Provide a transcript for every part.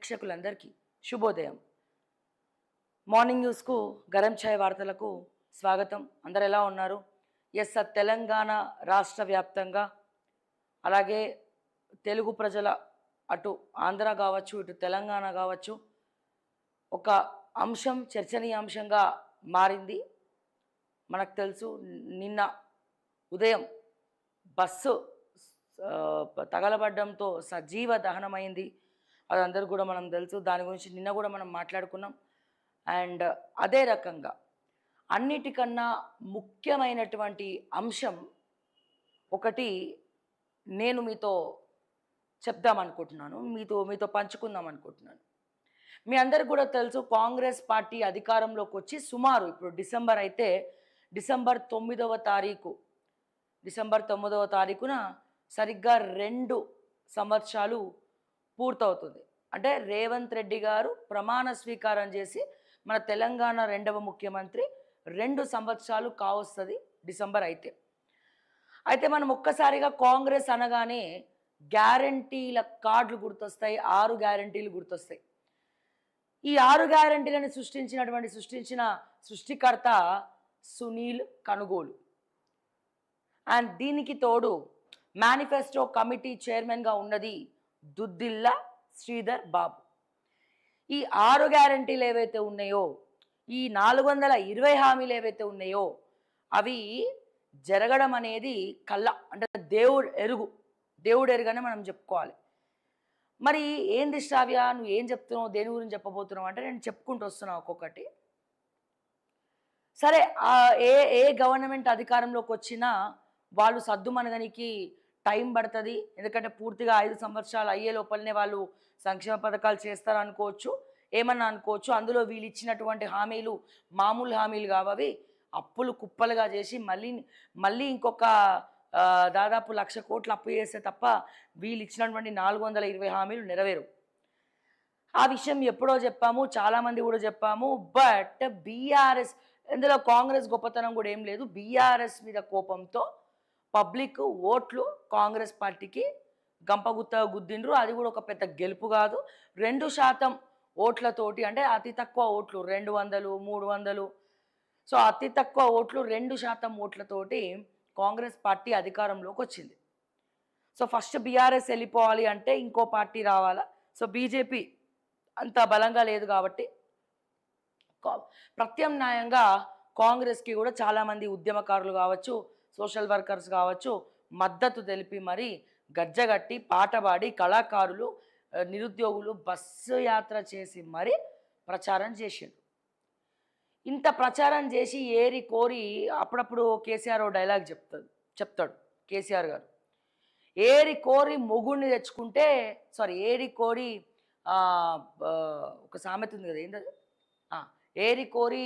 వీక్షకులందరికీ శుభోదయం. మార్నింగ్ న్యూస్కు గరం ఛాయ్ వార్తలకు స్వాగతం. అందరు ఎలా ఉన్నారు? ఎస్, తెలంగాణ రాష్ట్ర వ్యాప్తంగా అలాగే తెలుగు ప్రజల అటు ఆంధ్ర కావచ్చు ఇటు తెలంగాణ కావచ్చు ఒక అంశం చర్చనీయాంశంగా మారింది. మనకు తెలుసు నిన్న ఉదయం బస్సు తగలబడ్డంతో సజీవ దహనమైంది. అది అందరూ కూడా మనం తెలుసు. దాని గురించి నిన్న కూడా మనం మాట్లాడుకున్నాం. అండ్ అదే రకంగా అన్నిటికన్నా ముఖ్యమైనటువంటి అంశం ఒకటి నేను మీతో చెప్దామనుకుంటున్నాను, మీతో పంచుకుందాం అనుకుంటున్నాను. మీ అందరికి కూడా తెలుసు, కాంగ్రెస్ పార్టీ అధికారంలోకి వచ్చి సుమారు ఇప్పుడు డిసెంబర్ అయితే డిసెంబర్ 9వ తారీఖున సరిగ్గా 2 సంవత్సరాలు పూర్తవుతుంది. అంటే రేవంత్ రెడ్డి గారు ప్రమాణ స్వీకారం చేసి మన తెలంగాణ 2వ ముఖ్యమంత్రి 2 సంవత్సరాలు కావస్తుంది డిసెంబర్ అయితే మనం ఒక్కసారిగా కాంగ్రెస్ అనగానే గ్యారంటీల కార్డులు గుర్తొస్తాయి, 6 గ్యారంటీలు గుర్తొస్తాయి. ఈ 6 గ్యారంటీలను సృష్టించిన సృష్టికర్త సునీల్ కనుగోలు. అండ్ దీనికి తోడు మేనిఫెస్టో కమిటీ చైర్మన్గా ఉన్నది దుద్దిల్ల శ్రీధర్ బాబు. ఈ 6 గ్యారంటీలు ఏవైతే ఉన్నాయో, ఈ 420 హామీలు ఏవైతే ఉన్నాయో అవి జరగడం అనేది అంటే దేవుడు ఎరుగనే మనం చెప్పుకోవాలి. మరి ఏంది శ్రావ్య, నువ్వు ఏం చెప్తున్నావు, దేని గురించి చెప్పబోతున్నావు అంటే నేను చెప్పుకుంటూ వస్తున్నాను ఒక్కొక్కటి. సరే, ఏ గవర్నమెంట్ అధికారంలోకి వచ్చినా వాళ్ళు సద్దుమనగనికి టైం పడుతుంది. ఎందుకంటే పూర్తిగా 5 సంవత్సరాలు అయ్యే లోపలనే వాళ్ళు సంక్షేమ పథకాలు చేస్తారు అనుకోవచ్చు, ఏమన్నా అనుకోవచ్చు. అందులో వీళ్ళు ఇచ్చినటువంటి హామీలు మామూలు హామీలు కావవి, అప్పులు కుప్పలుగా చేసి మళ్ళీ ఇంకొక దాదాపు 1,00,000 కోట్లు అప్పు చేస్తే తప్ప వీళ్ళు ఇచ్చినటువంటి 420 హామీలు నెరవేరు. ఆ విషయం ఎప్పుడో చెప్పాము, చాలామంది కూడా చెప్పాము. బట్ బీఆర్ఎస్, ఇందులో కాంగ్రెస్ గొప్పతనం కూడా ఏం లేదు. బీఆర్ఎస్ మీద కోపంతో పబ్లిక్ ఓట్లు కాంగ్రెస్ పార్టీకి గంపగుత్తగా గుద్దిండ్రు. అది కూడా ఒక పెద్ద గెలుపు కాదు. 2% ఓట్లతోటి, అంటే అతి తక్కువ ఓట్లు 200, 300. సో అతి తక్కువ ఓట్లు 2% ఓట్లతోటి కాంగ్రెస్ పార్టీ అధికారంలోకి వచ్చింది. సో ఫస్ట్ బీఆర్ఎస్ వెళ్ళిపోవాలి అంటే ఇంకో పార్టీ రావాలా. సో బీజేపీ అంత బలంగా లేదు కాబట్టి ప్రత్యామ్నాయంగా కాంగ్రెస్కి కూడా చాలామంది ఉద్యమకారులు కావచ్చు, సోషల్ వర్కర్స్ కావచ్చు మద్దతు తెలిపి మరి గజ్జగట్టి పాటపాడి కళాకారులు, నిరుద్యోగులు బస్సు యాత్ర చేసి మరి ప్రచారం చేసిండు. ఇంత ప్రచారం చేసి ఏరి కోరి అప్పుడప్పుడు కేసీఆర్ డైలాగ్ చెప్తాడు కేసీఆర్ గారు, ఏరి కోరి మొగుడిని తెచ్చుకుంటే ఏరి కోరి ఒక సామెత ఉంది కదా, ఏంటది, ఏరి కోరి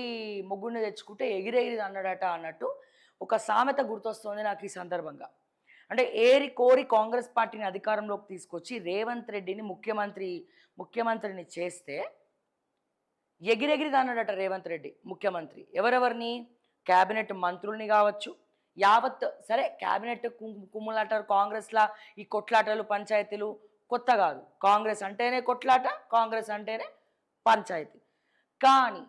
మొగ్గుడిని తెచ్చుకుంటే ఎగిరెగిరి అన్నాడట అన్నట్టు ఒక సామెత గుర్తొస్తుంది నాకు ఈ సందర్భంగా. అంటే ఏరి కోరి కాంగ్రెస్ పార్టీని అధికారంలోకి తీసుకొచ్చి రేవంత్ రెడ్డిని ముఖ్యమంత్రిని చేస్తే ఎగిరెగిరిది అన్నాడట రేవంత్ రెడ్డి ముఖ్యమంత్రి. ఎవరెవరిని? క్యాబినెట్ మంత్రుల్ని కావచ్చు, యావత్. సరే, క్యాబినెట్ కుమ్ములాటారు కాంగ్రెస్లా, ఈ కొట్లాటలు పంచాయతీలు కొత్త కాదు. కాంగ్రెస్ అంటేనే కొట్లాట, కాంగ్రెస్ అంటేనే పంచాయతీ. కానీ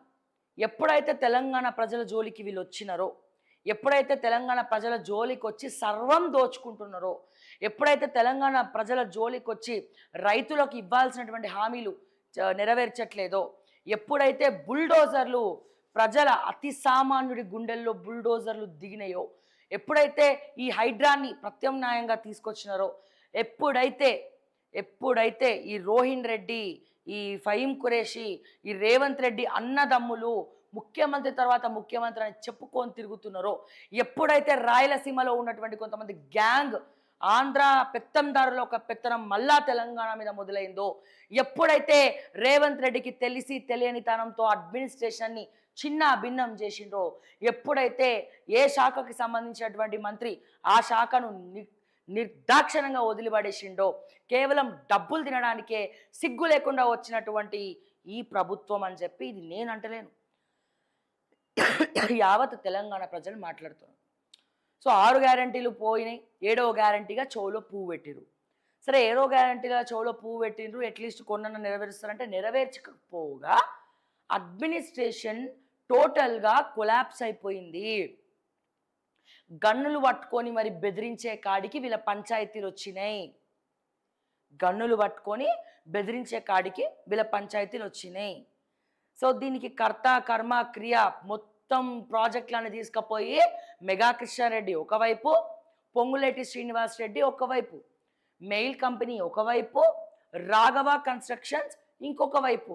ఎప్పుడైతే తెలంగాణ ప్రజల జోలికి వీళ్ళు వచ్చినారో, ఎప్పుడైతే తెలంగాణ ప్రజల జోలికి వచ్చి సర్వం దోచుకుంటున్నారో, ఎప్పుడైతే తెలంగాణ ప్రజల జోలికి వచ్చి రైతులకు ఇవ్వాల్సినటువంటి హామీలు నెరవేర్చట్లేదో, ఎప్పుడైతే బుల్డోజర్లు ప్రజల అతి సామాన్యుడి గుండెల్లో బుల్డోజర్లు దిగినాయో, ఎప్పుడైతే ఈ హైడ్రాన్ని ప్రత్యామ్నాయంగా తీసుకొచ్చినారో, ఎప్పుడైతే ఈ రోహిన్ రెడ్డి, ఈ ఫహీం ఖురేషి, ఈ రేవంత్ రెడ్డి అన్నదమ్ములు ముఖ్యమంత్రి తర్వాత ముఖ్యమంత్రి అని చెప్పుకొని తిరుగుతున్నారో, ఎప్పుడైతే రాయలసీమలో ఉన్నటువంటి కొంతమంది గ్యాంగ్ ఆంధ్ర పెత్తందారుల ఒక పెత్తనం మళ్ళా తెలంగాణ మీద మొదలైందో, ఎప్పుడైతే రేవంత్ రెడ్డికి తెలియని తనంతో అడ్మినిస్ట్రేషన్ని చిన్న భిన్నం చేసిండ్రో, ఎప్పుడైతే ఏ శాఖకి సంబంధించినటువంటి మంత్రి ఆ శాఖను నిర్దాక్షిణంగా వదిలిపడేసిండో, కేవలం డబ్బులు తినడానికే సిగ్గు లేకుండా వచ్చినటువంటి ఈ ప్రభుత్వం అని చెప్పి ఇది నేను అంటలేను, యావత్ తెలంగాణ ప్రజలు మాట్లాడుతున్నారు. సో 6 గ్యారంటీలు పోయినాయి, 7వ గ్యారంటీగా చెవులో పువ్వు పెట్టిరు. సరే ఏదో గ్యారంటీగా చెవులో పువ్వు పెట్టిండ్రు, అట్లీస్ట్ కొన్నన్నా నెరవేరుస్తారంటే నెరవేర్చకపోగా అడ్మినిస్ట్రేషన్ టోటల్గా కొలాప్స్ అయిపోయింది. గన్నులు పట్టుకొని మరి బెదిరించే కాడికి వీళ్ళ పంచాయతీలు వచ్చినాయి. గన్నులు పట్టుకొని బెదిరించే కాడికి వీళ్ళ పంచాయతీలు వచ్చినాయి. సో దీనికి కర్త కర్మ క్రియ మొత్తం ప్రాజెక్టులను తీసుకుపోయి మెగా కృష్ణారెడ్డి ఒకవైపు, పొంగులేటి శ్రీనివాస్ రెడ్డి ఒకవైపు, మెయిల్ కంపెనీ ఒకవైపు, రాఘవ కన్స్ట్రక్షన్స్ ఇంకొక వైపు.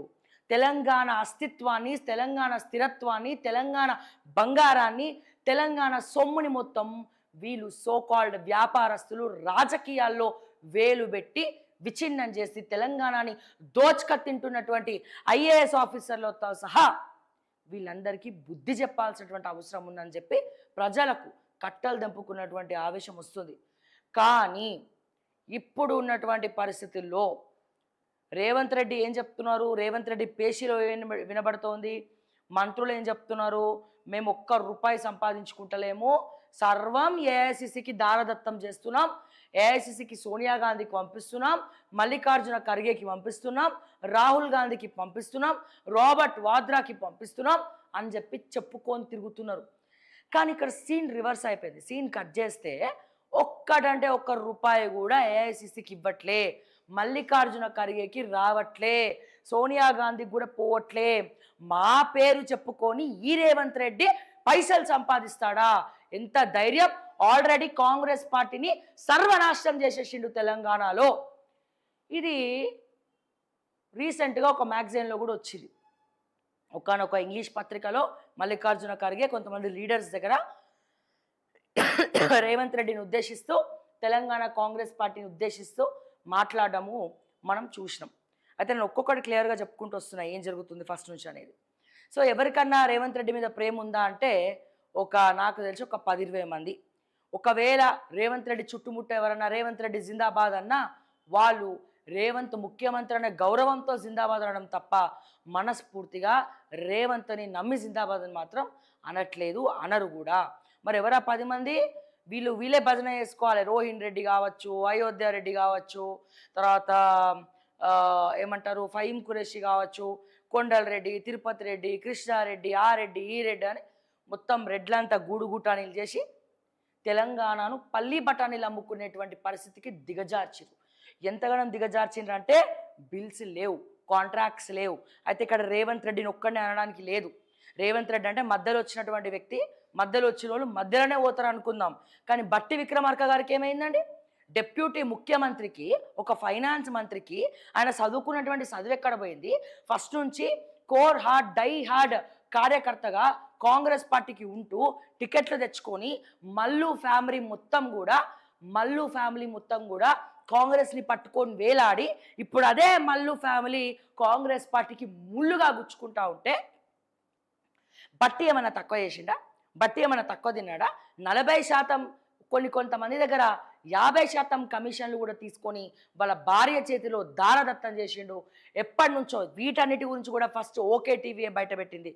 తెలంగాణ అస్తిత్వాన్ని, తెలంగాణ స్థిరత్వాన్ని, తెలంగాణ బంగారాన్ని, తెలంగాణ సొమ్ముని మొత్తం వీళ్ళు సోకాల్డ్ వ్యాపారస్తులు రాజకీయాల్లో వేలు పెట్టి విచ్ఛిన్నం చేసి తెలంగాణని దోచుక తింటున్నటువంటి ఐఏఎస్ ఆఫీసర్లతో సహా వీళ్ళందరికీ బుద్ధి చెప్పాల్సినటువంటి అవసరం ఉందని చెప్పి ప్రజలకు కట్టలు దంపుకున్నటువంటి ఆవేశం వస్తుంది. కానీ ఇప్పుడు ఉన్నటువంటి పరిస్థితుల్లో రేవంత్ రెడ్డి ఏం చెప్తున్నారు? రేవంత్ రెడ్డి పేషీలో ఏం వినబడుతోంది? మంత్రులు ఏం చెప్తున్నారు? మేము ఒక్క రూపాయి సంపాదించుకుంటలేము, సర్వం ఏఐసిసికి దారదత్తం చేస్తున్నాం, ఏఐసిసికి సోనియా గాంధీకి పంపిస్తున్నాం, మల్లికార్జున ఖర్గేకి పంపిస్తున్నాం, రాహుల్ గాంధీకి పంపిస్తున్నాం, రాబర్ట్ వాద్రాకి పంపిస్తున్నాం అని చెప్పి చెప్పుకొని తిరుగుతున్నారు. కానీ ఇక్కడ సీన్ రివర్స్ అయిపోయింది. సీన్ కట్ చేస్తే ఒక్కటంటే ఒక్క రూపాయి కూడా ఏఐసిసికి ఇవ్వట్లే, మల్లికార్జున ఖర్గేకి రావట్లే, సోనియా గాంధీకి కూడా పోవట్లే. మా పేరు చెప్పుకొని ఈ రేవంత్ రెడ్డి పైసలు సంపాదిస్తాడా? ఎంత ధైర్యం! ఆల్రెడీ కాంగ్రెస్ పార్టీని సర్వనాశనం చేసేసిండు తెలంగాణలో. ఇది రీసెంట్గా ఒక మ్యాగజైన్లో కూడా వచ్చింది. ఒకనొక ఇంగ్లీష్ పత్రికలో మల్లికార్జున ఖర్గే కొంతమంది లీడర్స్ దగ్గర రేవంత్ రెడ్డిని ఉద్దేశిస్తూ, తెలంగాణ కాంగ్రెస్ పార్టీని ఉద్దేశిస్తూ మాట్లాడము మనం చూసినాం. అయితే నేను ఒక్కొక్కటి క్లియర్గా చెప్పుకుంటూ వస్తున్నా ఏం జరుగుతుంది ఫస్ట్ నుంచి అనేది. సో ఎవరికన్నా రేవంత్ రెడ్డి మీద ప్రేమ ఉందా అంటే నాకు తెలిసి ఒక 10-20 మంది. ఒకవేళ రేవంత్ రెడ్డి చుట్టుముట్టు ఎవరన్నా రేవంత్ రెడ్డి జిందాబాద్ అన్నా వాళ్ళు రేవంత్ ముఖ్యమంత్రి అనే గౌరవంతో జిందాబాద్ అనడం తప్ప మనస్ఫూర్తిగా రేవంత్ని నమ్మి జిందాబాద్ అని మాత్రం అనట్లేదు, అనరు కూడా. మరి ఎవరా 10 మంది? వీళ్ళే భజన చేసుకోవాలి. రోహిన్ రెడ్డి కావచ్చు, అయోధ్య రెడ్డి కావచ్చు, తర్వాత ఏమంటారు ఫహీం ఖురేషి కావచ్చు, కొండల్ రెడ్డి, తిరుపతి రెడ్డి, కృష్ణారెడ్డి, ఆ రెడ్డి ఈ రెడ్డి అని మొత్తం రెడ్లంతా గూడుగుటానీలు చేసి తెలంగాణను పల్లి బఠానీలు అమ్ముకునేటువంటి పరిస్థితికి దిగజార్చిరు. ఎంతగానో దిగజార్చిండ్రు అంటే బిల్స్ లేవు, కాంట్రాక్ట్స్ లేవు. అయితే ఇక్కడ రేవంత్ రెడ్డిని ఒక్కడిని అనడానికి లేదు. రేవంత్ రెడ్డి అంటే మధ్యలో వచ్చినటువంటి వ్యక్తి, మధ్యలో వచ్చిన వాళ్ళు మధ్యలోనే పోతారు అనుకుందాం. కానీ బట్టి విక్రమార్క గారికి ఏమైందండి? డిప్యూటీ ముఖ్యమంత్రికి, ఒక ఫైనాన్స్ మంత్రికి ఆయన చదువుకున్నటువంటి చదువు ఎక్కడ పోయింది? ఫస్ట్ నుంచి కోర్ హార్డ్ డై హార్డ్ కార్యకర్తగా కాంగ్రెస్ పార్టీకి ఉంటూ టికెట్లు తెచ్చుకొని మల్లు ఫ్యామిలీ మొత్తం కూడా కాంగ్రెస్ని పట్టుకొని వేలాడి ఇప్పుడు అదే మల్లు ఫ్యామిలీ కాంగ్రెస్ పార్టీకి ముళ్ళుగా గుచ్చుకుంటా ఉంటే బట్టి ఏమైనా తక్కువ చేసిండా? బట్టి ఏమైనా తక్కువ తిన్నాడా? 40% కొంతమంది దగ్గర 50% కమిషన్లు కూడా తీసుకొని వాళ్ళ భార్య చేతిలో దారదత్తం చేసిండు. ఎప్పటి నుంచో వీటన్నిటి గురించి కూడా ఫస్ట్ ఓకే టీవీయే బయటపెట్టింది.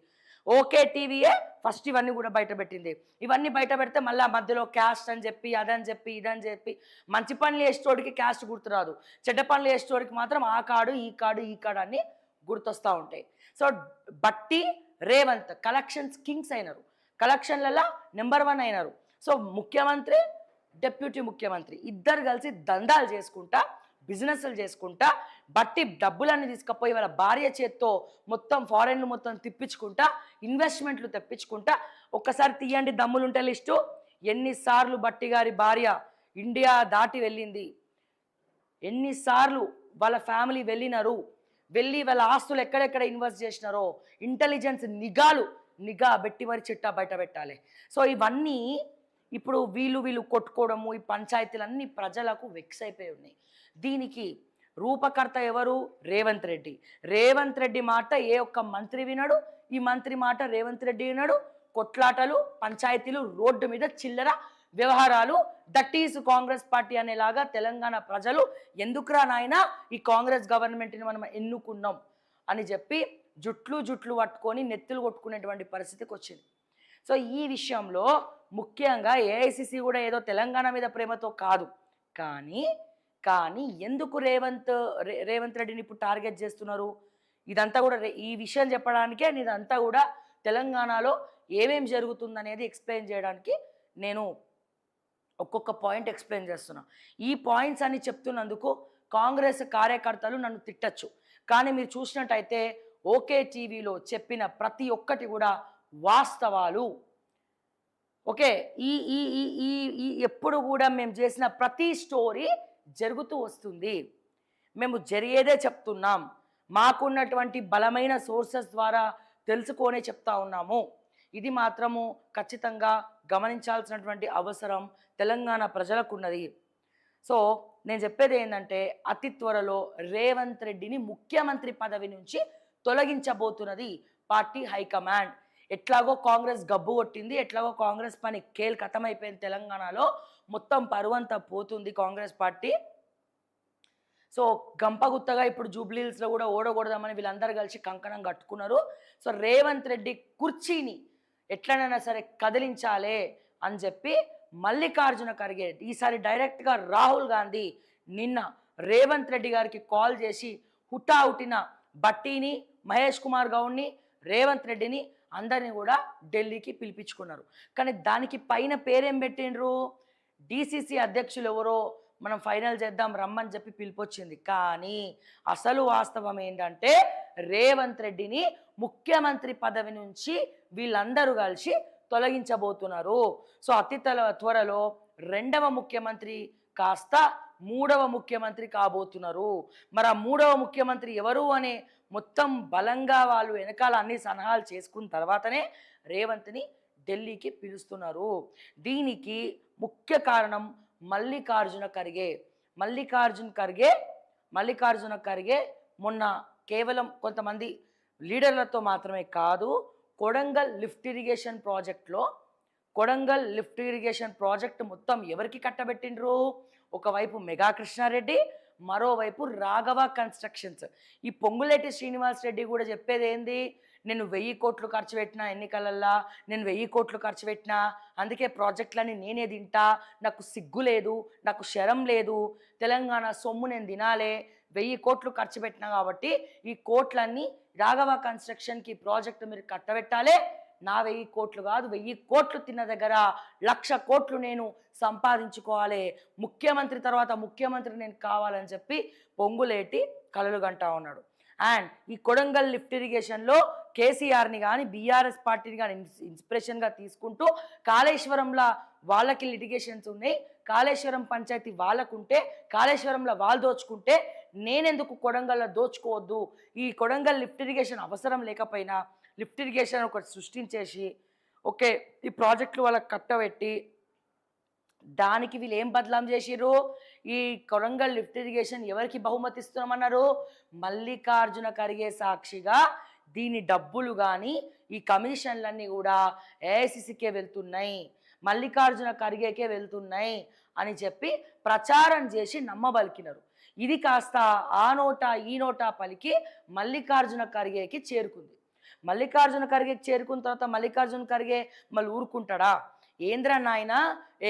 ఓకే టీవీయే ఫస్ట్ ఇవన్నీ కూడా బయటపెట్టింది. ఇవన్నీ బయట పెడితే మళ్ళీ మధ్యలో క్యాస్ట్ అని చెప్పి అదని చెప్పి ఇదని చెప్పి మంచి పనులు వేసేటోడికి క్యాస్ట్ గుర్తురాదు, చెడ్డ పనులు వేసేటోడికి మాత్రం ఆ కార్డు ఈ కార్డు అన్ని గుర్తొస్తూ ఉంటాయి. సో బట్టి రేవంత్ కలెక్షన్స్ కింగ్స్ అయినారు, కలెక్షన్లలో నెంబర్ 1 అయినారు. సో ముఖ్యమంత్రి, డిప్యూటీ ముఖ్యమంత్రి ఇద్దరు కలిసి దందాలు చేసుకుంటా, బిజినెస్లు చేసుకుంటా, బట్టి డబ్బులన్నీ తీసుకుపోయి వాళ్ళ భార్య చేత్తో మొత్తం ఫారెన్లు మొత్తం తిప్పించుకుంటా, ఇన్వెస్ట్మెంట్లు తెప్పించుకుంటా. ఒక్కసారి తీయండి దమ్ములుంటే లిస్టు, ఎన్నిసార్లు బట్టి గారి భార్య ఇండియా దాటి వెళ్ళింది, ఎన్నిసార్లు వాళ్ళ ఫ్యామిలీ వెళ్ళి వాళ్ళ ఆస్తులు ఎక్కడెక్కడ ఇన్వెస్ట్ చేసినారో ఇంటెలిజెన్స్ నిఘా పెట్టి మరి చిట్టా బయట పెట్టాలి. సో ఇవన్నీ ఇప్పుడు వీళ్ళు కొట్టుకోవడము, ఈ పంచాయతీలన్నీ ప్రజలకు వెక్స్ అయిపోయి ఉన్నాయి. దీనికి రూపకర్త ఎవరు? రేవంత్ రెడ్డి. రేవంత్ రెడ్డి మాట ఏ ఒక్క మంత్రి వినడు, ఈ మంత్రి మాట రేవంత్ రెడ్డి వినడు. కొట్లాటలు, పంచాయతీలు, రోడ్డు మీద చిల్లర వ్యవహారాలు, దట్ ఈస్ కాంగ్రెస్ పార్టీ అనేలాగా తెలంగాణ ప్రజలు ఎందుకురా నాయనా ఈ కాంగ్రెస్ గవర్నమెంట్ని మనం ఎన్నుకున్నాం అని చెప్పి జుట్లు పట్టుకొని నెత్తులు కొట్టుకునేటువంటి పరిస్థితికి వచ్చింది. సో ఈ విషయంలో ముఖ్యంగా ఏఐసిసి కూడా ఏదో తెలంగాణ మీద ప్రేమతో కాదు, కానీ కానీ ఎందుకు రేవంత్ రెడ్డిని ఇప్పుడు టార్గెట్ చేస్తున్నారు? ఇదంతా కూడా ఈ విషయం చెప్పడానికే ఇదంతా కూడా తెలంగాణలో ఏమేం జరుగుతుందనేది ఎక్స్‌ప్లెయిన్ చేయడానికి నేను ఒక్కొక్క పాయింట్ ఎక్స్‌ప్లెయిన్ చేస్తున్నా. ఈ పాయింట్స్ అన్ని చెప్తున్నందుకు కాంగ్రెస్ కార్యకర్తలు నన్ను తిట్టొచ్చు. కానీ మీరు చూసినట్టయితే ఓకే టీవీలో చెప్పిన ప్రతి ఒక్కటి కూడా వాస్తవాలు. ఓకే. ఈ ఈ ఈ ఈ ఈ ఎప్పుడు కూడా మేము చేసిన ప్రతి స్టోరీ జరుగుతూ వస్తుంది. మేము జరిగేదే చెప్తున్నాం. మాకున్నటువంటి బలమైన సోర్సెస్ ద్వారా తెలుసుకొనే చెప్తా ఉన్నాము. ఇది మాత్రము ఖచ్చితంగా గమనించాల్సినటువంటి అవసరం తెలంగాణ ప్రజలకున్నది. సో నేను చెప్పేది ఏంటంటే అతి త్వరలో రేవంత్ రెడ్డిని ముఖ్యమంత్రి పదవి నుంచి తొలగించబోతున్నది పార్టీ హైకమాండ్. ఎట్లాగో కాంగ్రెస్ గబ్బు కొట్టింది, ఎట్లాగో కాంగ్రెస్ పని ఖతమైపోయింది. తెలంగాణలో మొత్తం పరువంతా పోతుంది కాంగ్రెస్ పార్టీ. సో గంపగుత్తగా ఇప్పుడు జూబ్లీహిల్స్లో కూడా ఓడగొడదామని వీళ్ళందరూ కలిసి కంకణం కట్టుకున్నారు. సో రేవంత్ రెడ్డి కుర్చీని ఎట్లనైనా సరే కదిలించాలి అని చెప్పి మల్లికార్జున ఖర్గే ఈసారి డైరెక్ట్గా రాహుల్ గాంధీ నిన్న రేవంత్ రెడ్డి గారికి కాల్ చేసి హుటాహుటిన బట్టీని, మహేష్ కుమార్ గౌడ్ని, రేవంత్ రెడ్డిని అందరినీ కూడా ఢిల్లీకి పిలిపించుకున్నారు. కానీ దానికి పైన పేరేం పెట్టిండ్రు? డిసిసి అధ్యక్షులు ఎవరో మనం ఫైనల్ చేద్దాం రమ్మని చెప్పి పిలిపొచ్చింది. కానీ అసలు వాస్తవం ఏంటంటే రేవంత్ రెడ్డిని ముఖ్యమంత్రి పదవి నుంచి వీళ్ళందరూ కలిసి తొలగించబోతున్నారు. సో అతి త్వరలో రెండవ ముఖ్యమంత్రి కాస్త మూడవ ముఖ్యమంత్రి కాబోతున్నారు. మరి ఆ మూడవ ముఖ్యమంత్రి ఎవరు అనే మొత్తం బలంగా వాళ్ళు వెనకాల అన్ని సలహాలు చేసుకున్న తర్వాతనే రేవంత్ని ఢిల్లీకి పిలుస్తున్నారు. దీనికి ముఖ్య కారణం మల్లికార్జున ఖర్గే మొన్న కేవలం కొంతమంది లీడర్లతో మాత్రమే కాదు, కొడంగల్ లిఫ్ట్ ఇరిగేషన్ ప్రాజెక్ట్ మొత్తం ఎవరికి కట్టబెట్టిండ్రు? ఒకవైపు మెగా కృష్ణారెడ్డి, మరోవైపు రాఘవ కన్స్ట్రక్షన్స్. ఈ పొంగులేటి శ్రీనివాస్ రెడ్డి కూడా చెప్పేది ఏంది? నేను 1000 కోట్లు ఖర్చు పెట్టినా ఎన్నికలల్లా, నేను 1000 కోట్లు ఖర్చు పెట్టినా, అందుకే ప్రాజెక్టులని నేనే తింటా, నాకు సిగ్గు లేదు, నాకు శరం లేదు, తెలంగాణ సొమ్ము నేను తినాలే, 1000 కోట్లు ఖర్చు పెట్టినా కాబట్టి ఈ కోట్లన్నీ రాఘవ కన్స్ట్రక్షన్కి ప్రాజెక్టు మీరు కట్టబెట్టాలే. నా 1000 కోట్లు కాదు, 1000 కోట్లు తిన్న దగ్గర 1,00,000 కోట్లు నేను సంపాదించుకోవాలి, ముఖ్యమంత్రి తర్వాత ముఖ్యమంత్రి నేను కావాలని చెప్పి పొంగులేటి కలలు గంటా ఉన్నాడు. అండ్ ఈ కొడంగల్ లిఫ్ట్ ఇరిగేషన్లో కేసీఆర్ని కానీ బీఆర్ఎస్ పార్టీని కానీ ఇన్స్పిరేషన్గా తీసుకుంటూ కాళేశ్వరంలో వాళ్ళకి లిటిగేషన్స్ ఉన్నాయి, కాళేశ్వరం పంచాయతీ వాళ్ళకుంటే కాళేశ్వరంలో వాళ్ళు దోచుకుంటే నేనెందుకు కొడంగల్లో దోచుకోవద్దు, ఈ కొడంగల్ లిఫ్ట్ ఇరిగేషన్ అవసరం లేకపోయినా లిఫ్ట్ ఇరిగేషన్ ఒకటి సృష్టించేసి ఓకే ఈ ప్రాజెక్టులు వాళ్ళకి కట్టబెట్టి దానికి వీళ్ళు ఏం బదలాం చేసిర్రు? ఈ కొడంగల్ లిఫ్ట్ ఇరిగేషన్ ఎవరికి బహుమతి ఇస్తున్నామన్నారు? మల్లికార్జున ఖర్గే సాక్షిగా దీని డబ్బులు కానీ ఈ కమిషన్లన్నీ కూడా ఏఐసిసికే వెళ్తున్నాయి, మల్లికార్జున ఖర్గేకే వెళ్తున్నాయి అని చెప్పి ప్రచారం చేసి నమ్మబలికినారు. ఇది కాస్త ఆ నోటా ఈ నోటా పలికి మల్లికార్జున ఖర్గేకి చేరుకుంది. మల్లికార్జున ఖర్గేకి చేరుకున్న తర్వాత మల్లికార్జున ఖర్గే మళ్ళీ ఊరుకుంటాడా? ఏంద్ర నాయన,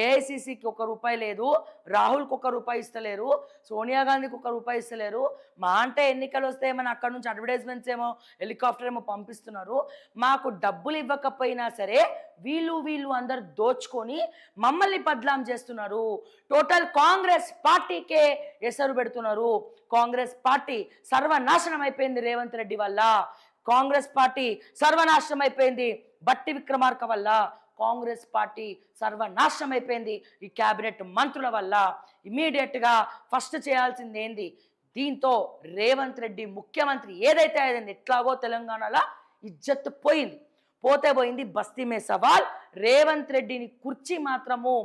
ఏఐసిసికి ₹1 లేదు, రాహుల్కి ₹1 ఇస్తలేరు, సోనియా గాంధీకి ₹1 ఇస్తలేరు, మా అంటే ఎన్నికలు వస్తే ఏమైనా అక్కడ నుంచి అడ్వర్టైజ్మెంట్స్ ఏమో హెలికాప్టర్ ఏమో పంపిస్తున్నారు, మాకు డబ్బులు ఇవ్వకపోయినా సరే వీళ్ళు అందరు దోచుకొని మమ్మల్ని బద్లాం చేస్తున్నారు, టోటల్ కాంగ్రెస్ పార్టీకే ఎసరు పెడుతున్నారు, కాంగ్రెస్ పార్టీ సర్వనాశనం అయిపోయింది రేవంత్ రెడ్డి వల్ల, కాంగ్రెస్ పార్టీ సర్వనాశనం అయిపోయింది బట్టి విక్రమార్క వల్ల, కాంగ్రెస్ పార్టీ సర్వనాశనం అయిపోయింది ఈ క్యాబినెట్ మంత్రుల వల్ల, ఇమీడియట్గా ఫస్ట్ చేయాల్సింది ఏంది? దీంతో రేవంత్ రెడ్డి ముఖ్యమంత్రి ఏదైతే అయింది, ఎట్లాగో తెలంగాణలో ఇజ్జత్ పోయింది, బస్తీ మే సవాల్. రేవంత్ రెడ్డిని కుర్చీ మాత్రము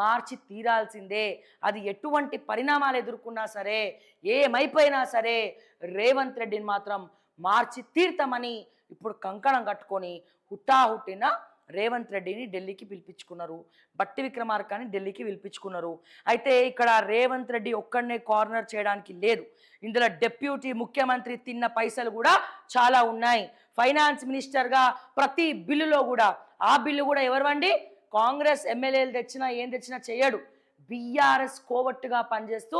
మార్చి తీరాల్సిందే. అది ఎటువంటి పరిణామాలు ఎదుర్కొన్నా సరే, ఏమైపోయినా సరే రేవంత్ రెడ్డిని మాత్రం మార్చి తీర్తామని ఇప్పుడు కంకణం కట్టుకొని హుటాహుట్టిన రేవంత్ రెడ్డిని ఢిల్లీకి పిలిపించుకున్నారు, బట్టి విక్రమార్కని ఢిల్లీకి పిలిపించుకున్నారు. అయితే ఇక్కడ రేవంత్ రెడ్డి ఒక్కడనే కార్నర్ చేయడానికి లేదు, ఇందులో డిప్యూటీ ముఖ్యమంత్రి తిన్న పైసలు కూడా చాలా ఉన్నాయి. ఫైనాన్స్ మినిస్టర్గా ప్రతి బిల్లులో కూడా, ఆ బిల్లు కూడా ఎవరివండి? కాంగ్రెస్ ఎమ్మెల్యేలు తెచ్చినా ఏం తెచ్చినా చేయడు, బీఆర్ఎస్ కోవట్టుగా పనిచేస్తూ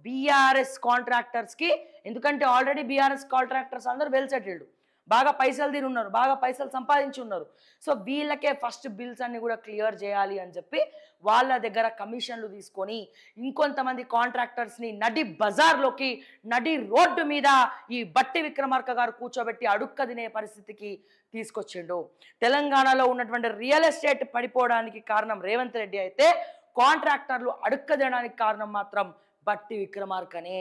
బీఆర్ఎస్ కాంట్రాక్టర్స్కి, ఎందుకంటే ఆల్రెడీ బీఆర్ఎస్ కాంట్రాక్టర్స్ అందరూ వెల్ సెటిల్డ్, బాగా పైసలు తిని ఉన్నారు, బాగా పైసలు సంపాదించి ఉన్నారు. సో వీళ్ళకే ఫస్ట్ బిల్స్ అన్ని కూడా క్లియర్ చేయాలి అని చెప్పి వాళ్ళ దగ్గర కమిషన్లు తీసుకొని ఇంకొంతమంది కాంట్రాక్టర్స్ని నడి బజార్లోకి, నడి రోడ్డు మీద ఈ బట్టి విక్రమార్క గారు కూర్చోబెట్టి అడుక్క తినే పరిస్థితికి తీసుకొచ్చిండు. తెలంగాణలో ఉన్నటువంటి రియల్ ఎస్టేట్ పడిపోవడానికి కారణం రేవంత్ రెడ్డి అయితే, కాంట్రాక్టర్లు అడుక్క తినడానికి కారణం మాత్రం బట్టి విక్రమార్కనే.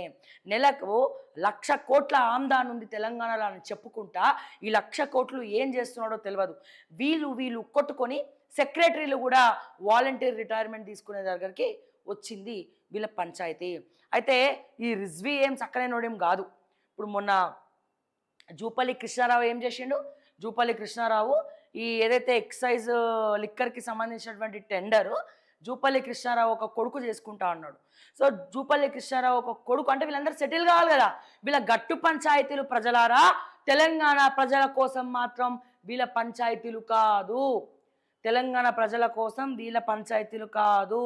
నెలకు 1,00,000 కోట్ల ఆమ్దాన్ ఉంది తెలంగాణలో అని చెప్పుకుంటా ఈ 1,00,000 కోట్లు ఏం చేస్తున్నాడో తెలియదు. వీళ్ళు కొట్టుకొని సెక్రటరీలు కూడా వాలంటీర్ రిటైర్మెంట్ తీసుకునే దగ్గరికి వచ్చింది వీళ్ళ పంచాయతీ. అయితే ఈ రిజ్వీ ఏం చక్కనోడేం కాదు. ఇప్పుడు మొన్న జూపల్లి కృష్ణారావు ఏం చేసిండు? జూపల్లి కృష్ణారావు ఈ ఏదైతే ఎక్సైజ్ లిక్కర్కి సంబంధించినటువంటి టెండరు జూపల్లి కృష్ణారావు ఒక కొడుకు చేసుకుంటా అన్నాడు. సో జూపల్లి కృష్ణారావు ఒక కొడుకు అంటే వీళ్ళందరూ సెటిల్ కావాలి కదా. వీళ్ళ గట్టు పంచాయతీలు ప్రజలారా, తెలంగాణ ప్రజల కోసం మాత్రం వీళ్ళ పంచాయతీలు కాదు. తెలంగాణ ప్రజల కోసం వీళ్ళ పంచాయతీలు కాదు.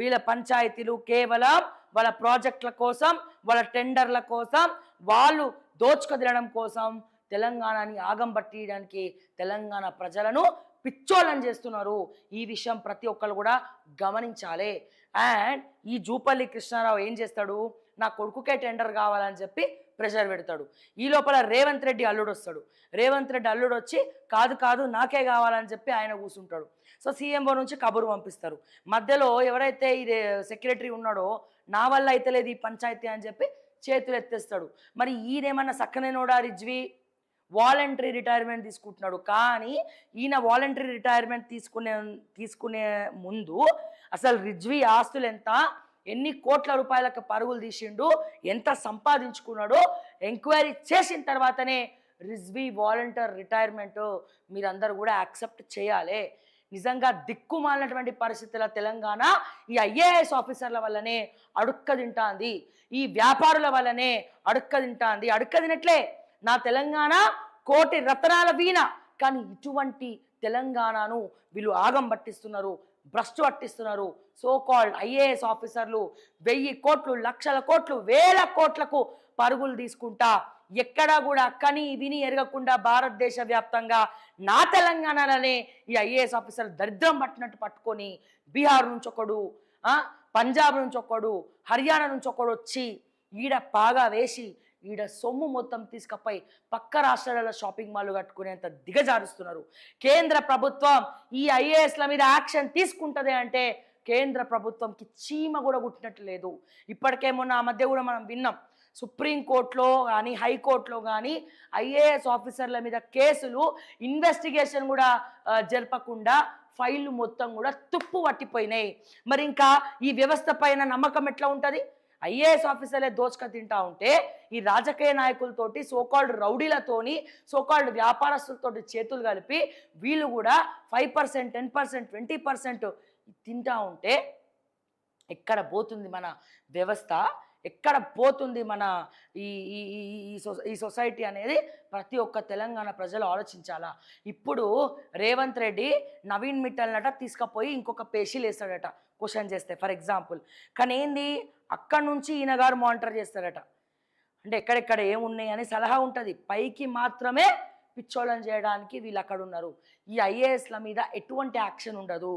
వీళ్ళ పంచాయతీలు కేవలం వాళ్ళ ప్రాజెక్టుల కోసం, వాళ్ళ టెండర్ల కోసం, వాళ్ళు దోచుకదిలడం కోసం, తెలంగాణని ఆగం పట్టియడానికి తెలంగాణ ప్రజలను పిచ్చోళ్ళని చేస్తున్నారు. ఈ విషయం ప్రతి ఒక్కరు కూడా గమనించాలి. అండ్ ఈ జూపల్లి కృష్ణారావు ఏం చేస్తాడు? నా కొడుకుకే టెండర్ కావాలని చెప్పి ప్రెషర్ పెడతాడు. ఈ లోపల రేవంత్ రెడ్డి అల్లుడు వస్తాడు. రేవంత్ రెడ్డి అల్లుడు వచ్చి కాదు నాకే కావాలని చెప్పి ఆయన కూర్చుంటాడు. సో సీఎంఓ నుంచి కబురు పంపిస్తారు. మధ్యలో ఎవరైతే ఈ సెక్రటరీ ఉన్నాడో నా వల్ల అయితే లేదు ఈ పంచాయతీ అని చెప్పి చేతులు ఎత్తేస్తాడు. మరి ఈయనేమన్నా సక్కనేనోడా రిజ్వీ? వాలంటరీ రిటైర్మెంట్ తీసుకుంటున్నాడు. కానీ ఈయన వాలంటరీ రిటైర్మెంట్ తీసుకునే ముందు అసలు రిజ్వీ ఆస్తులు ఎంత, ఎన్ని కోట్ల రూపాయలకు పరుగులు తీసిండు, ఎంత సంపాదించుకున్నాడో ఎంక్వైరీ చేసిన తర్వాతనే రిజ్వీ వాలంటీర్ రిటైర్మెంట్ మీరందరూ కూడా యాక్సెప్ట్ చేయాలి. నిజంగా దిక్కుమాలినటువంటి పరిస్థితుల తెలంగాణ ఈ ఐఏఎస్ ఆఫీసర్ల వల్లనే అడుక్క తింటాంది, ఈ వ్యాపారుల వల్లనే అడుక్క తింటాంది. అడుక్క తినట్లే నా తెలంగాణ కోటి రత్నాల వీణ, కానీ ఇటువంటి తెలంగాణను వీళ్ళు ఆగం పట్టిస్తున్నారు, భ్రష్టు పట్టిస్తున్నారు. సో కాల్డ్ ఐఏఎస్ ఆఫీసర్లు 1000 కోట్లు, లక్షల కోట్లు, వేల కోట్లకు పరుగులు తీసుకుంటా ఎక్కడా కూడా కని విని ఎరగకుండా భారతదేశ వ్యాప్తంగా నా తెలంగాణలోనే ఈ ఐఏఎస్ ఆఫీసర్ దరిద్రం పట్టినట్టు పట్టుకొని బీహార్ నుంచి ఒకడు, పంజాబ్ నుంచి ఒకడు, హర్యానా నుంచి ఒకడు వచ్చి ఈడ పాగా వేసి ఈడ సొమ్ము మొత్తం తీసుకపోయి పక్క రాష్ట్రాలలో షాపింగ్ మాల్ కట్టుకునేంత దిగజారుస్తున్నారు. కేంద్ర ప్రభుత్వం ఈ ఐఏఎస్ల మీద యాక్షన్ తీసుకుంటుంది అంటే కేంద్ర ప్రభుత్వంకి చీమ కూడా కుట్టినట్టు లేదు. ఇప్పటికే మొన్న ఆ మధ్య కూడా మనం విన్నాం, సుప్రీంకోర్టులో కానీ హైకోర్టులో కానీ ఐఏఎస్ ఆఫీసర్ల మీద కేసులు ఇన్వెస్టిగేషన్ కూడా జరపకుండా ఫైళ్ళు మొత్తం కూడా తుప్పు పట్టిపోయినాయి. మరి ఇంకా ఈ వ్యవస్థ పైన నమ్మకం ఎట్లా ఉంటుంది? ఐఏఎస్ ఆఫీసర్లే దోచుక తింటా ఉంటే ఈ రాజకీయ నాయకులతోటి, సోకాల్డ్ రౌడీలతోని, సోకాల్డ్ వ్యాపారస్తులతోటి చేతులు కలిపి వీళ్ళు కూడా 5%, 10%, 20% తింటా ఉంటే ఎక్కడ పోతుంది మన వ్యవస్థ, ఎక్కడ పోతుంది మన ఈ సొసైటీ అనేది ప్రతి ఒక్క తెలంగాణ ప్రజలు ఆలోచించాలా. ఇప్పుడు రేవంత్ రెడ్డి నవీన్ మిట్టల్నట తీసుకుపోయి ఇంకొక పేషీలు వేస్తాడట క్వశ్చన్ చేస్తే ఫర్ ఎగ్జాంపుల్. కానీ ఏంది, అక్కడి నుంచి ఈయన గారు మానిటర్ చేస్తారట. అంటే ఎక్కడెక్కడ ఏమున్నాయి అని సలహా ఉంటుంది. పైకి మాత్రమే పిచ్చోళ్ళని చేయడానికి వీళ్ళు అక్కడ ఉన్నారు. ఈ ఐఏఎస్ల మీద ఎటువంటి యాక్షన్ ఉండదు.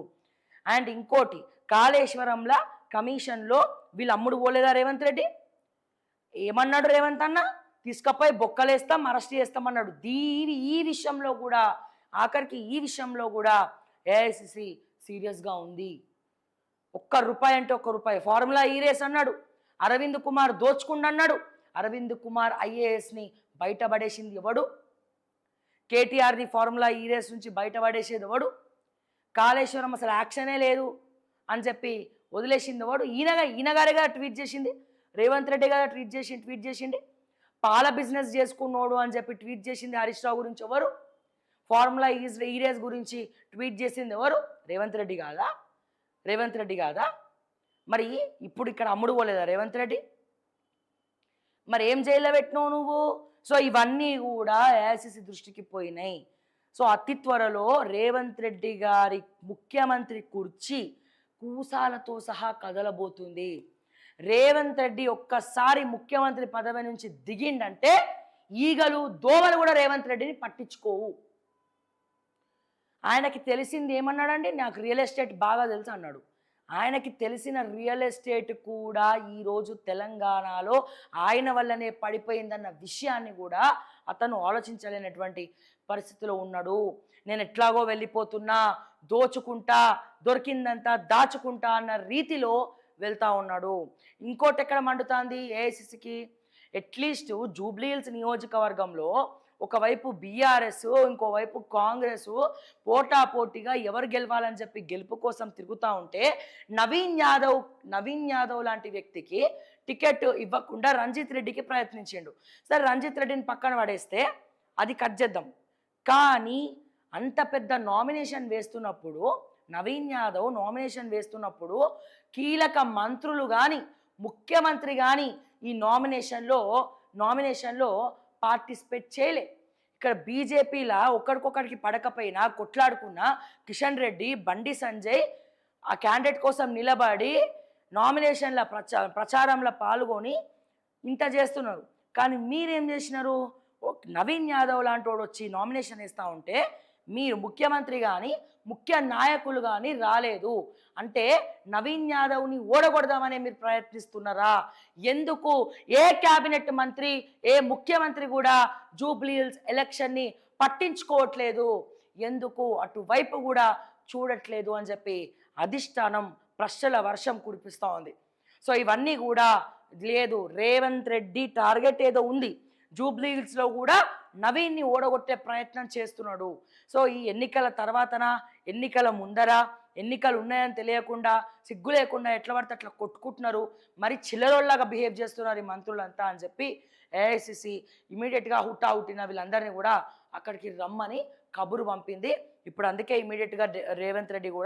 అండ్ ఇంకోటి, కాళేశ్వరంలో కమిషన్లో వీళ్ళు అమ్ముడు పోలేదా రేవంత్ రెడ్డి? ఏమన్నాడు రేవంత్ అన్న? తీసుకపోయి బొక్కలేస్తాం, అరెస్ట్ చేస్తామన్నాడు. ఈ విషయంలో కూడా, ఆఖరికి ఈ విషయంలో కూడా ఏఐసిసి సీరియస్గా ఉంది. ₹1 అంటే ₹1. ఫార్ములా ఈరేస్ అన్నాడు, అరవింద్ కుమార్ దోచుకుండు అన్నాడు. అరవింద్ కుమార్ ఐఏఎస్ని బయటపడేసింది ఎవడు? కేటీఆర్ని ఫార్ములా ఈరేస్ నుంచి బయటపడేసేది ఎవడు? కాళేశ్వరం అసలు యాక్షనే లేదు అని చెప్పి వదిలేసింది ఎవడు? ఈయనగారే కదా ట్వీట్ చేసింది, రేవంత్ రెడ్డి కదా ట్వీట్ చేసింది. పాల బిజినెస్ చేసుకున్నాడు అని చెప్పి ట్వీట్ చేసింది హరీష్ రావు గురించి ఎవరు? ఫార్ములా ఈరేస్ గురించి ట్వీట్ చేసింది ఎవరు? రేవంత్ రెడ్డి కాదా? మరి ఇప్పుడు ఇక్కడ అమ్ముడు పోలేదా రేవంత్ రెడ్డి? మరి ఏం జైల్లో పెట్టినావు నువ్వు? సో ఇవన్నీ కూడా ఏఐసిసి దృష్టికి పోయినాయి. సో అతి త్వరలో రేవంత్ రెడ్డి గారి ముఖ్యమంత్రి కుర్చీ కూసాలతో సహా కదలబోతుంది. రేవంత్ రెడ్డి ఒక్కసారి ముఖ్యమంత్రి పదవి నుంచి దిగిండంటే ఈగలు దోమలు కూడా రేవంత్ రెడ్డిని పట్టించుకోవు. ఆయనకి తెలిసింది ఏమన్నాడండి, నాకు రియల్ ఎస్టేట్ బాగా తెలుసు అన్నాడు. ఆయనకి తెలిసిన రియల్ ఎస్టేట్ కూడా ఈరోజు తెలంగాణలో ఆయన వల్లనే పడిపోయిందన్న విషయాన్ని కూడా అతను ఆలోచించలేనటువంటి పరిస్థితిలో ఉన్నాడు. నేను ఎట్లాగో వెళ్ళిపోతున్నా, దోచుకుంటా, దొరికిందంతా దాచుకుంటా అన్న రీతిలో వెళ్తా ఉన్నాడు. ఇంకోటి ఎక్కడ మండుతుంది ఏఐసిసికి, అట్లీస్ట్ జూబ్లీహిల్స్ నియోజకవర్గంలో ఒకవైపు బీఆర్ఎస్, ఇంకోవైపు కాంగ్రెస్ పోటాపోటీగా ఎవరు గెలవాలని చెప్పి గెలుపు కోసం తిరుగుతూ ఉంటే నవీన్ యాదవ్ లాంటి వ్యక్తికి టికెట్ ఇవ్వకుండా రంజిత్ రెడ్డికి ప్రయత్నించిండు. సరే రంజిత్ రెడ్డిని పక్కన పడేస్తే అది కట్ చేద్దాం, కానీ అంత పెద్ద నామినేషన్ వేస్తున్నప్పుడు నవీన్ యాదవ్ నామినేషన్ వేస్తున్నప్పుడు కీలక మంత్రులు కానీ ముఖ్యమంత్రి కానీ ఈ నామినేషన్లో పార్టిసిపేట్ చేయలే. ఇక్కడ బీజేపీలా ఒకరికొకరికి పడకపోయినా కొట్లాడుకున్న కిషన్ రెడ్డి, బండి సంజయ్ ఆ క్యాండిడేట్ కోసం నిలబడి నామినేషన్ల ప్రచారంలో పాల్గొని ఇంత చేస్తున్నారు. కానీ మీరేం చేసినారు, నవీన్ యాదవ్ లాంటి వాడు వచ్చి నామినేషన్ వేస్తూ ఉంటే మీరు ముఖ్యమంత్రి కానీ ముఖ్య నాయకులు కానీ రాలేదు అంటే నవీన్ యాదవ్ని ఓడగొడదామనే మీరు ప్రయత్నిస్తున్నారా? ఎందుకు ఏ క్యాబినెట్ మంత్రి, ఏ ముఖ్యమంత్రి కూడా జూబ్లీహిల్స్ ఎలక్షన్ని పట్టించుకోవట్లేదు, ఎందుకు అటువైపు కూడా చూడట్లేదు అని చెప్పి అధిష్టానం ప్రశ్నల వర్షం కురిపిస్తూ ఉంది. సో ఇవన్నీ కూడా లేదు, రేవంత్ రెడ్డి టార్గెట్ ఏదో ఉంది, జూబ్లీహిల్స్లో కూడా నవీన్ని ఓడగొట్టే ప్రయత్నం చేస్తున్నాడు. సో ఈ ఎన్నికల తర్వాతన, ఎన్నికల ముందర, ఎన్నికలు ఉన్నాయని తెలియకుండా సిగ్గు లేకుండా ఎట్లా పడితే అట్లా కొట్టుకుంటున్నారు, మరి చిల్లరోళ్ళలాగా బిహేవ్ చేస్తున్నారు ఈ మంత్రులంతా అని చెప్పి ఏఐసిసి ఇమీడియట్గా హుట్టిన వీళ్ళందరినీ కూడా అక్కడికి రమ్మని కబురు పంపింది. ఇప్పుడు అందుకే ఇమీడియట్గా రేవంత్ రెడ్డి కూడా